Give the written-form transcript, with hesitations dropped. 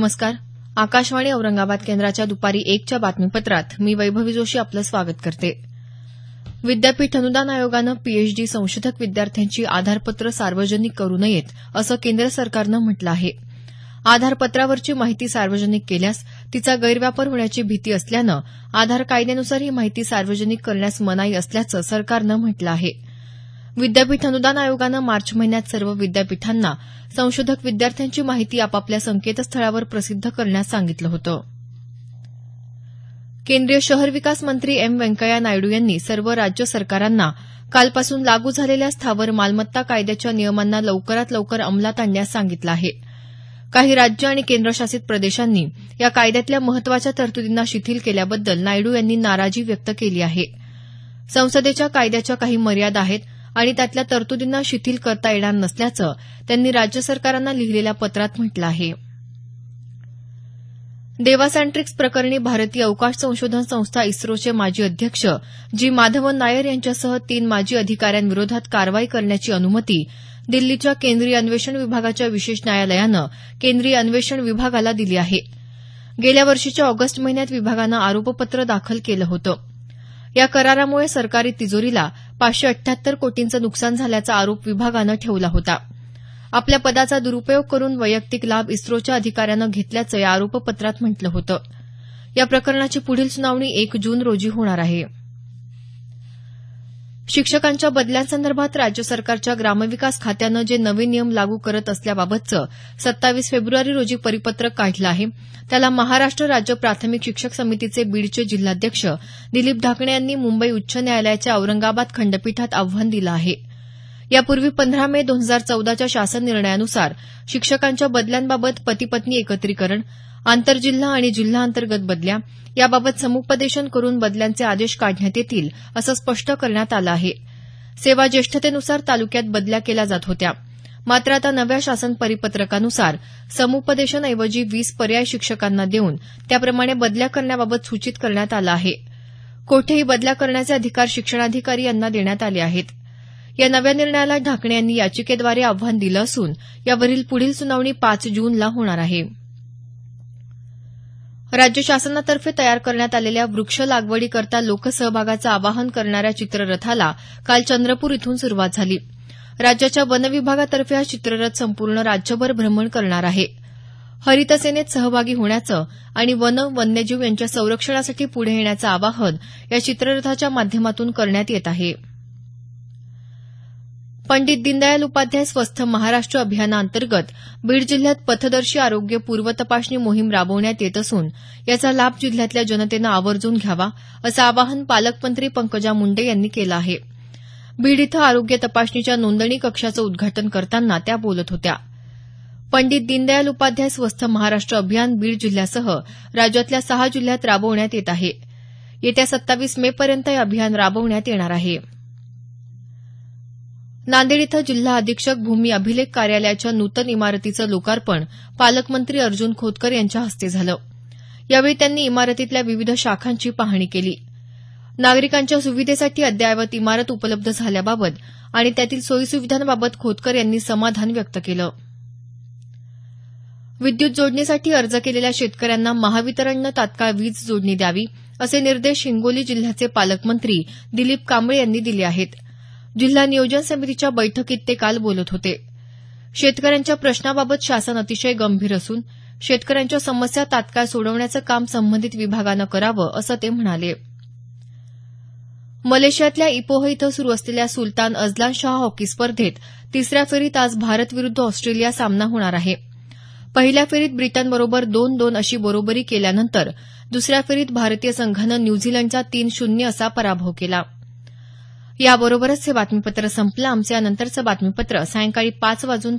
नमस्कार. आकाशवाणी औरंगाबाद केंद्राच्या दुपारी 1च्या बातमीपत्रात मी वैभवी जोशी आपलं स्वागत करते. विद्यापीठ अनुदान आयोगानं पीएचडी संशोधक विद्यार्थ्यांची आधारपत्र सार्वजनिक करू नयेत असं केंद्र सरकारनं म्हटलं आहे. आधारपत्रावरची माहिती सार्वजनिक केल्यास तिचा गैरवापर होण्याची भीती असल्यानं आधार कायद्यानुसार ही माहिती सार्वजनिक करण्यास मनाई असल्याचं सरकारनं म्हटलं आहे. विद्यापीठ अनुदान आयोगानं मार्च महिन्यात सर्व विद्यापीठांना संशोधक विद्यार्थ्यांची माहिती आपापल्या संकेतस्थळावर प्रसिद्ध करण्यास सांगितलं होतं. केंद्रीय शहर विकास मंत्री एम व्यंकय्या नायडू यांनी सर्व राज्य सरकारांना कालपासून लागू झालेल्या स्थावर मालमत्ता कायद्याच्या नियमांना लवकरात लवकर अंमलात आणण्यास सांगितलं आहे. काही राज्य आणि केंद्रशासित प्रदेशांनी या कायद्यातल्या महत्वाच्या तरतुदींना शिथिल केल्याबद्दल नायडू यांनी नाराजी व्यक्त केली आहे. संसदेच्या कायद्याच्या काही मर्यादा आहेत आणि त्यातल्या तरतुदींना शिथिल करता येणार नसल्याचं त्यांनी राज्य सरकारांना लिहिलेल्या पत्रात म्हटलं आहे. देवा सँट्रिक्स प्रकरणी भारतीय अवकाश संशोधन संस्था इस्रोचे माजी अध्यक्ष जी माधवन नायर यांच्यासह 3 माजी अधिकाऱ्यांविरोधात कारवाई करण्याची अनुमती दिल्लीच्या केंद्रीय अन्वेषण विभागाच्या विशेष न्यायालयानं केंद्रीय अन्वेषण विभागाला दिली आहे. गेल्या वर्षीच्या ऑगस्ट महिन्यात विभागानं आरोपपत्र दाखल केलं होतं. या करारामुळे सरकारी तिजोरीला 578 कोटींचं नुकसान झाल्याचा आरोप विभागानं ठेवला होता. आपल्या पदाचा दुरुपयोग करून वैयक्तिक लाभ इस्रोच्या अधिकाऱ्यानं घेतल्याचं या आरोपपत्रात म्हटलं होतं. या प्रकरणाची पुढील सुनावणी 1 जून रोजी होणार आहे. शिक्षकांच्या बदल्यांसंदर्भात राज्य सरकारच्या ग्रामविकास खात्यानं जे नवे नियम लागू करत असल्याबाबतचं 27 फेब्रुवारी रोजी परिपत्रक काढलं आहे त्याला महाराष्ट्र राज्य प्राथमिक शिक्षक समितीचे बीडचे जिल्हाध्यक्ष दिलीप ढाकणे यांनी मुंबई उच्च न्यायालयाच्या औरंगाबाद खंडपीठात आव्हान दिलं आहे. यापूर्वी 15 मे 2014च्या शासन निर्णयानुसार शिक्षकांच्या बदल्यांबाबत पती पत्नी एकत्रीकरण, आंतरजिल्हा आणि जिल्हाअंतर्गत बदल्या याबाबत समुपदेशन करून बदल्यांचे आदेश काढण्यात येतील असं स्पष्ट करण्यात आलं आहे. सेवा ज्येष्ठतेनुसार तालुक्यात बदल्या केल्या जात होत्या. मात्र आता नव्या शासन परिपत्रकानुसार समुपदेशन ऐवजी 20 पर्याय शिक्षकांना देऊन त्याप्रमाणे बदल्या करण्याबाबत सूचित करण्यात आलं आहे. कोठेही बदल्या करण्याचे अधिकार शिक्षणाधिकारी यांना देण्यात आले आहेत. या नव्या निर्णयाला ढाकणे यांनी याचिकेद्वारे आव्हान दिलं असून यावरील पुढील सुनावणी 5 जूनला होणार आहे. राज्य शासनातर्फे तयार करण्यात आलेल्या वृक्ष लागवडीकरता लोकसहभागाचं आवाहन करणाऱ्या चित्ररथाला काल चंद्रपूर इथून सुरुवात झाली. राज्याच्या वन विभागातर्फे हा चित्ररथ संपूर्ण राज्यभर भ्रमण करणार आहे. हरित सेनेत सहभागी होण्याचं आणि वन्यजीव यांच्या संरक्षणासाठी पुढे येण्याचं आवाहन या चित्ररथाच्या माध्यमातून करण्यात येत आहे. पंडित दीनदयाल उपाध्याय स्वस्थ महाराष्ट्र अभियानाअंतर्गत बीड जिल्ह्यात पथदर्शी आरोग्य पूर्वतपासणी मोहीम राबवण्यात येत असून याचा लाभ जिल्ह्यातल्या जनतेनं आवर्जून घ्यावा असं आवाहन पालकमंत्री पंकजा मुंडे यांनी केलं आहे. बीड इथं आरोग्य तपासणीच्या नोंदणी कक्षाचं उद्घाटन करताना त्या बोलत होत्या. पंडित दीनदयाल उपाध्याय स्वस्थ महाराष्ट्र अभियान बीड जिल्ह्यासह राज्यातल्या 6 जिल्ह्यात राबवण्यात येत आहे. येत्या 27 मे पर्यंत हे अभियान राबवण्यात येणार आहे. नांदेड इथं जिल्हा अधीक्षक भूमी अभिलेख कार्यालयाच्या नूतन इमारतीचं लोकार्पण पालकमंत्री अर्जुन खोतकर यांच्या हस्ते झालं. यावेळी त्यांनी इमारतीतल्या विविध शाखांची पाहणी केली. नागरिकांच्या सुविधेसाठी अद्ययावत इमारत उपलब्ध झाल्याबाबत आणि त्यातील सोयीसुविधांबाबत खोतकर यांनी समाधान व्यक्त केलं. विद्युत जोडणीसाठी अर्ज केलेल्या शेतकऱ्यांना महावितरणनं तात्काळ वीज जोडणी द्यावी असे निर्देश हिंगोली जिल्ह्याचे पालकमंत्री दिलीप कांबळे यांनी दिले आहेत. जिल्हा नियोजन समितीच्या बैठकीत ते काल बोलत होते. शेतकऱ्यांच्या प्रश्नाबाबत शासन अतिशय गंभीर असून शेतकऱ्यांच्या समस्या तात्काळ सोडवण्याचं काम संबंधित विभागानं करावं असं ते म्हणाले. मलेशियातल्या इपोह इथं सुरू असलेल्या सुलतान अझलान शाह हॉकी स्पर्धेत तिसऱ्या फेरीत आज भारत विरुद्ध ऑस्ट्रेलिया सामना होणार आहे. पहिल्या फेरीत ब्रिटनबरोबर 2-2 अशी बरोबरी केल्यानंतर दुसऱ्या फेरीत भारतीय संघानं न्यूझीलंडचा 3-0 असा पराभव केला. याबरोबरच हे बातमीपत्र संपलं. आमचं यानंतरचं बातमीपत्र सायंकाळी 5:25 वाजून